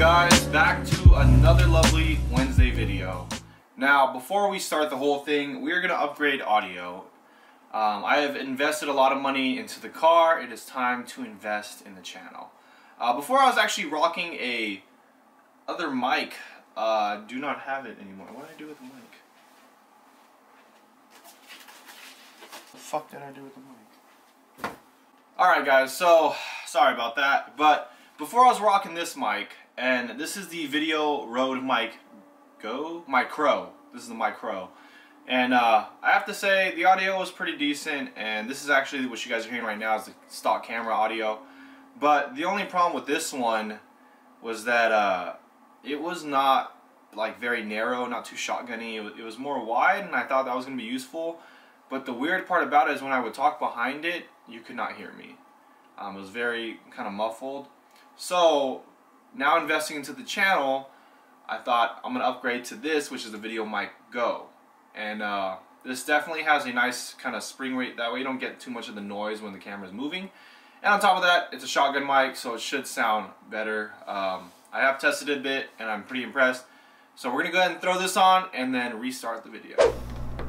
guys, back to another lovely Wednesday video. Now, before we start the whole thing, we're going to upgrade audio. I have invested a lot of money into the car. It is time to invest in the channel. Before I was actually rocking a other mic. Do not have it anymore. What did I do with the mic? What the fuck did I do with the mic? Alright guys, so sorry about that. But before I was rocking this mic, and this is the Video Rode Mic Go? Micro. This is the Micro. And I have to say, the audio was pretty decent, and this is actually what you guys are hearing right now is the stock camera audio. But the only problem with this one was that it was not like very narrow, not too shotgunny. It was more wide, and I thought that was going to be useful. But the weird part about it is when I would talk behind it, you could not hear me. It was very kind of muffled. So now investing into the channel, I thought I'm going to upgrade to this, which is the Video Mic Go. And this definitely has a nice kind of spring rate. That way you don't get too much of the noise when the camera is moving. And on top of that, it's a shotgun mic, so it should sound better. I have tested it a bit, and I'm pretty impressed. So we're going to go ahead and throw this on, and then restart the video.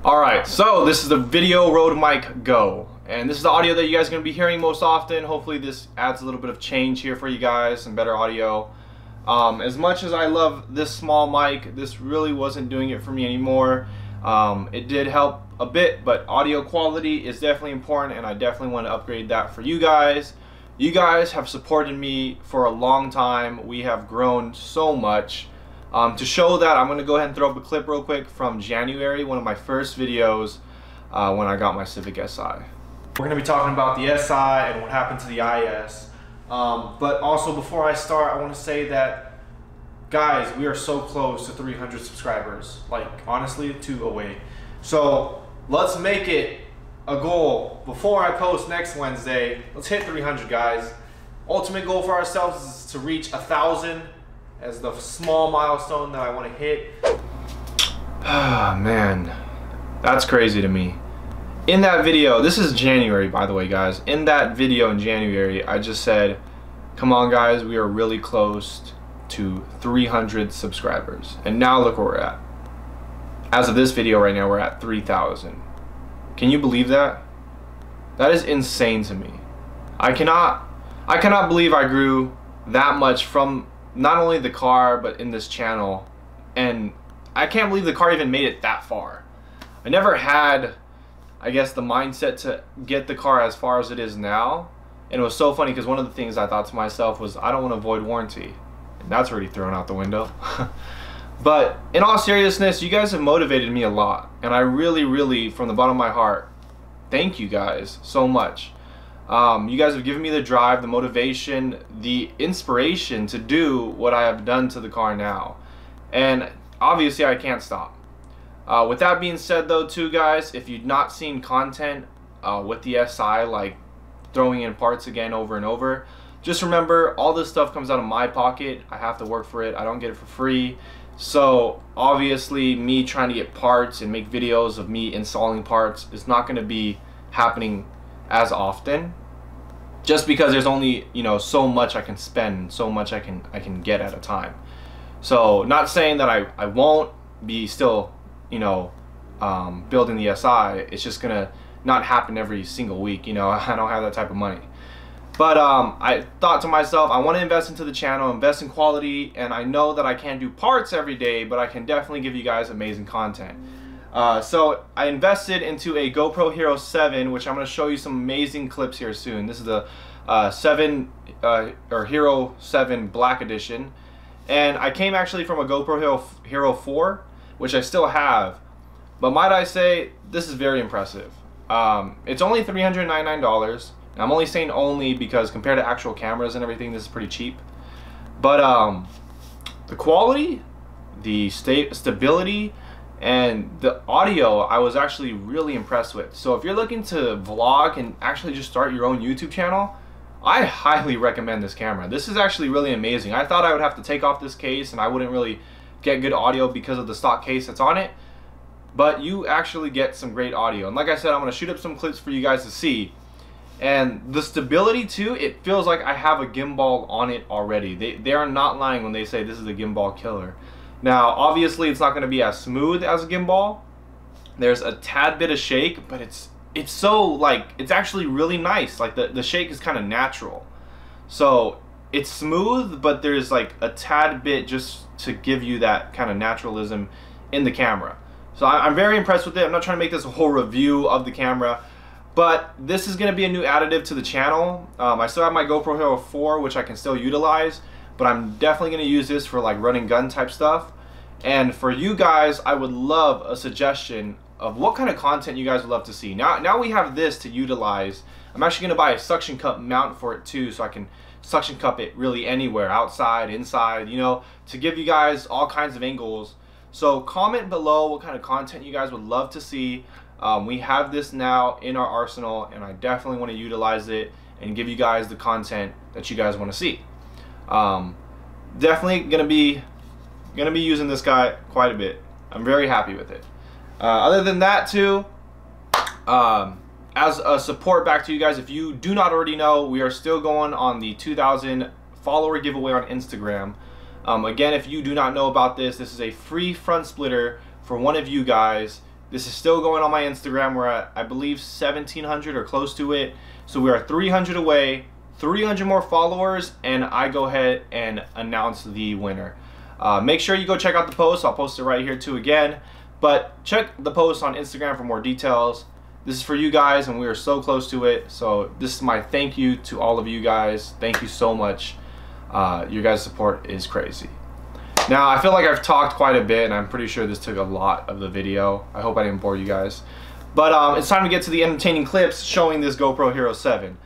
Alright, so this is the Video Rode Mic Go. And this is the audio that you guys are going to be hearing most often. Hopefully this adds a little bit of change here for you guys, some better audio. As much as I love this small mic, this really wasn't doing it for me anymore. It did help a bit, but audio quality is definitely important, and I definitely want to upgrade that for you guys. You guys have supported me for a long time. We have grown so much. To show that, I'm going to go ahead and throw up a clip real quick from January, one of my first videos when I got my Civic SI. We're going to be talking about the SI and what happened to the IS. But also, before I start, I want to say that, guys, we are so close to 300 subscribers. Like, honestly, 2 away. So let's make it a goal. Before I post next Wednesday, let's hit 300, guys. Ultimate goal for ourselves is to reach 1,000 as the small milestone that I want to hit. Ah, man, that's crazy to me. In that video, this is January, by the way, guys. In that video in January, I just said, come on, guys, we are really close to 300 subscribers. And now look where we're at. As of this video right now, we're at 3,000. Can you believe that? That is insane to me. I cannot believe I grew that much from not only the car, but in this channel. And I can't believe the car even made it that far. I never had, I guess, the mindset to get the car as far as it is now. And it was so funny because one of the things I thought to myself was, I don't want to avoid warranty. And that's already thrown out the window. But in all seriousness, you guys have motivated me a lot. And I really, really, from the bottom of my heart, thank you guys so much. You guys have given me the drive, the motivation, the inspiration to do what I have done to the car now. And obviously I can't stop. With that being said though too, guys, if you've not seen content with the SI, like throwing in parts again over and over, just remember all this stuff comes out of my pocket. I have to work for it. I don't get it for free. So obviously me trying to get parts and make videos of me installing parts is not going to be happening as often, just because there's only, you know, so much I can spend, so much I can get at a time. So not saying that I won't be still, you know, building the SI. It's just gonna not happen every single week, you know. I don't have that type of money. But I thought to myself, I want to invest into the channel, invest in quality, and I know that I can't do parts every day, but I can definitely give you guys amazing content. So I invested into a GoPro Hero 7, which I'm going to show you some amazing clips here soon. This is the Hero 7 Black Edition, and I came actually from a GoPro Hero 4, which I still have. But might I say, this is very impressive. It's only $399. I'm only saying only because compared to actual cameras and everything, this is pretty cheap. But the quality, the stability, and the audio, I was actually really impressed with. So if you're looking to vlog and actually just start your own YouTube channel, I highly recommend this camera. This is actually really amazing. I thought I would have to take off this case and I wouldn't really get good audio because of the stock case that's on it. But you actually get some great audio. And like I said, I'm going to shoot up some clips for you guys to see. And the stability too, it feels like I have a gimbal on it already. They are not lying when they say this is a gimbal killer. Now, obviously it's not going to be as smooth as a gimbal. There's a tad bit of shake, but it's so like, it's actually really nice. Like the shake is kind of natural. So it's smooth, but there's like a tad bit just to give you that kind of naturalism in the camera. So I'm very impressed with it. I'm not trying to make this a whole review of the camera, but this is going to be a new additive to the channel. I still have my GoPro Hero 4, which I can still utilize, but I'm definitely going to use this for like running gun type stuff. And for you guys, I would love a suggestion of what kind of content you guys would love to see. Now we have this to utilize. I'm actually going to buy a suction cup mount for it too, so I can suction cup it really anywhere, outside, inside, you know, to give you guys all kinds of angles. So comment below what kind of content you guys would love to see. We have this now in our arsenal, and I definitely want to utilize it and give you guys the content that you guys want to see. Definitely gonna be using this guy quite a bit. I'm very happy with it. Other than that too, as a support back to you guys, if you do not already know, we are still going on the 2,000 follower giveaway on Instagram. Again, if you do not know about this, this is a free front splitter for one of you guys. This is still going on my Instagram. We're at, I believe, 1,700 or close to it. So we are 300 away, 300 more followers, and I go ahead and announce the winner. Make sure you go check out the post. I'll post it right here too again. But check the post on Instagram for more details. This is for you guys, and we are so close to it. So this is my thank you to all of you guys. Thank you so much. Your guys' support is crazy. Now, I feel like I've talked quite a bit, and I'm pretty sure this took a lot of the video. I hope I didn't bore you guys. But it's time to get to the entertaining clips showing this GoPro Hero 7.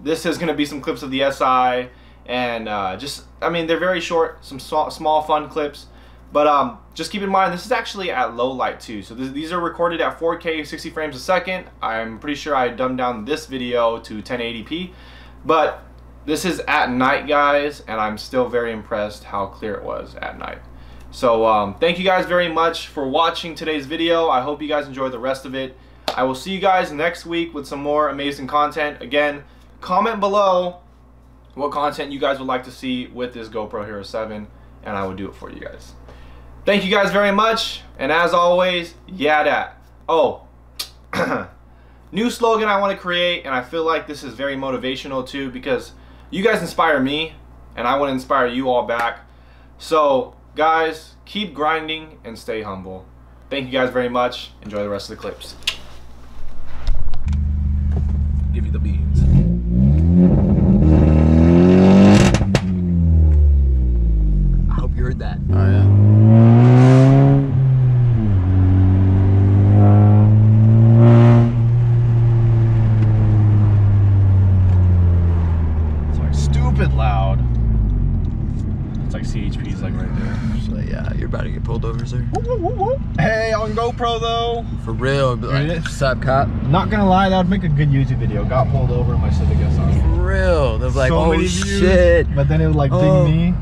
This is going to be some clips of the SI, and just, I mean, they're very short, some small fun clips. But just keep in mind, this is actually at low light too. So these are recorded at 4K, 60 frames a second. I'm pretty sure I dumbed down this video to 1080p. But this is at night, guys, and I'm still very impressed how clear it was at night. So thank you guys very much for watching today's video. I hope you guys enjoy the rest of it. I will see you guys next week with some more amazing content. Again, comment below what content you guys would like to see with this GoPro Hero 7, and I will do it for you guys. Thank you guys very much, and as always, Yeadat. Oh, new slogan I want to create, and I feel like this is very motivational too, because you guys inspire me, and I want to inspire you all back. So, guys, keep grinding and stay humble. Thank you guys very much. Enjoy the rest of the clips. Give you the beans. I hope you heard that. Oh, yeah. Loud. It's like CHP's like right there. So yeah, you're about to get pulled over, sir. Whoop, whoop, whoop, whoop. Hey, on GoPro though. For real, be like, what's up, cop? Not gonna lie, that would make a good YouTube video. Got pulled over in my Civic SR. For real, they're like, so oh shit. But then it would like ding me.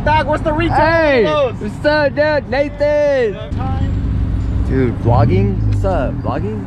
Doc, what's the retail? Hey, what's up, dude? Nathan. Dude, vlogging? What's up? Vlogging?